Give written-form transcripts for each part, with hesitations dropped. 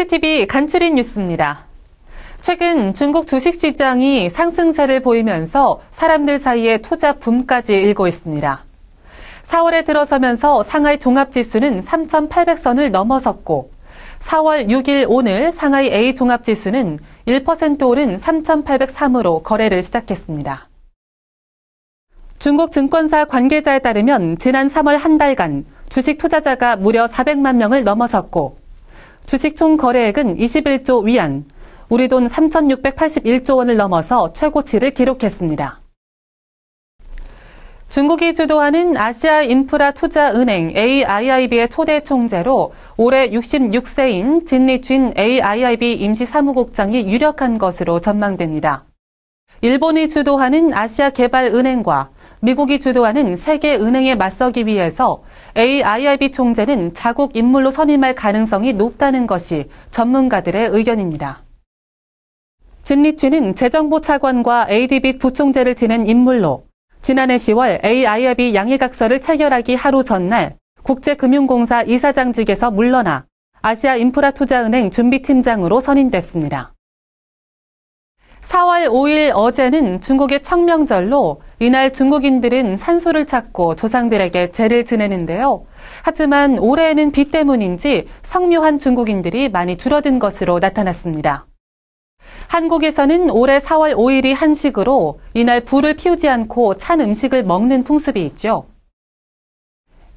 CCTV 간추린 뉴스입니다. 최근 중국 주식시장이 상승세를 보이면서 사람들 사이에 투자 붐까지 일고 있습니다. 4월에 들어서면서 상하이 종합지수는 3,800선을 넘어섰고 4월 6일 오늘 상하이 A 종합지수는 1% 오른 3,803으로 거래를 시작했습니다. 중국 증권사 관계자에 따르면 지난 3월 한 달간 주식 투자자가 무려 400만 명을 넘어섰고 주식 총 거래액은 21조 위안, 우리 돈 3,681조 원을 넘어서 최고치를 기록했습니다. 중국이 주도하는 아시아 인프라 투자은행 AIIB의 초대 총재로 올해 66세인 진리쥔 AIIB 임시사무국장이 유력한 것으로 전망됩니다. 일본이 주도하는 아시아개발은행과 미국이 주도하는 세계은행에 맞서기 위해서 AIIB 총재는 자국 인물로 선임할 가능성이 높다는 것이 전문가들의 의견입니다. 진리쥔은 재정부 차관과 ADB 부총재를 지낸 인물로 지난해 10월 AIIB 양해각서를 체결하기 하루 전날 국제금융공사 이사장직에서 물러나 아시아인프라투자은행 준비팀장으로 선임됐습니다. 4월 5일 어제는 중국의 청명절로 이날 중국인들은 산소를 찾고 조상들에게 제를 지내는데요. 하지만 올해에는 비 때문인지 성묘한 중국인들이 많이 줄어든 것으로 나타났습니다. 한국에서는 올해 4월 5일이 한식으로 이날 불을 피우지 않고 찬 음식을 먹는 풍습이 있죠.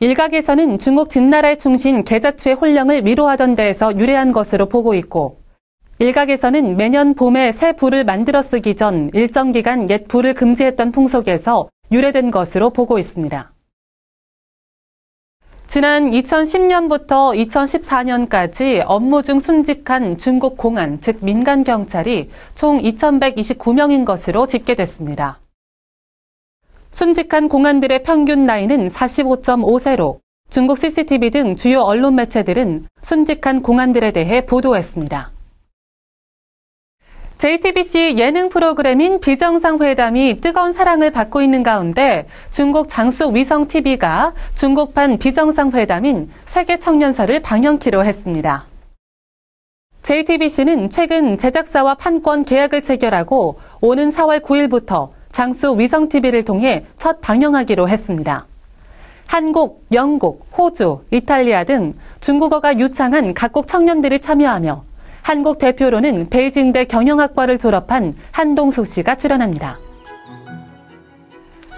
일각에서는 중국 진나라의 충신 계자추의 혼령을 위로하던 데에서 유래한 것으로 보고 있고 일각에서는 매년 봄에 새 불을 만들어 쓰기 전 일정 기간 옛 불을 금지했던 풍속에서 유래된 것으로 보고 있습니다. 지난 2010년부터 2014년까지 업무 중 순직한 중국 공안, 즉 민간 경찰이 총 2,129명인 것으로 집계됐습니다. 순직한 공안들의 평균 나이는 45.5세로 중국 CCTV 등 주요 언론 매체들은 순직한 공안들에 대해 보도했습니다. JTBC 예능 프로그램인 비정상회담이 뜨거운 사랑을 받고 있는 가운데 중국 장수 위성TV가 중국판 비정상회담인 세계청년설을 방영키로 했습니다. JTBC는 최근 제작사와 판권 계약을 체결하고 오는 4월 9일부터 장수 위성TV를 통해 첫 방영하기로 했습니다. 한국, 영국, 호주, 이탈리아 등 중국어가 유창한 각국 청년들이 참여하며 한국 대표로는 베이징대 경영학과를 졸업한 한동숙 씨가 출연합니다.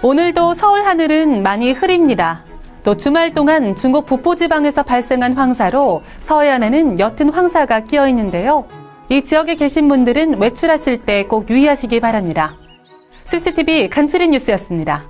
오늘도 서울 하늘은 많이 흐립니다. 또 주말 동안 중국 북부지방에서 발생한 황사로 서해안에는 옅은 황사가 끼어 있는데요. 이 지역에 계신 분들은 외출하실 때 꼭 유의하시기 바랍니다. CCTV 간추린 뉴스였습니다.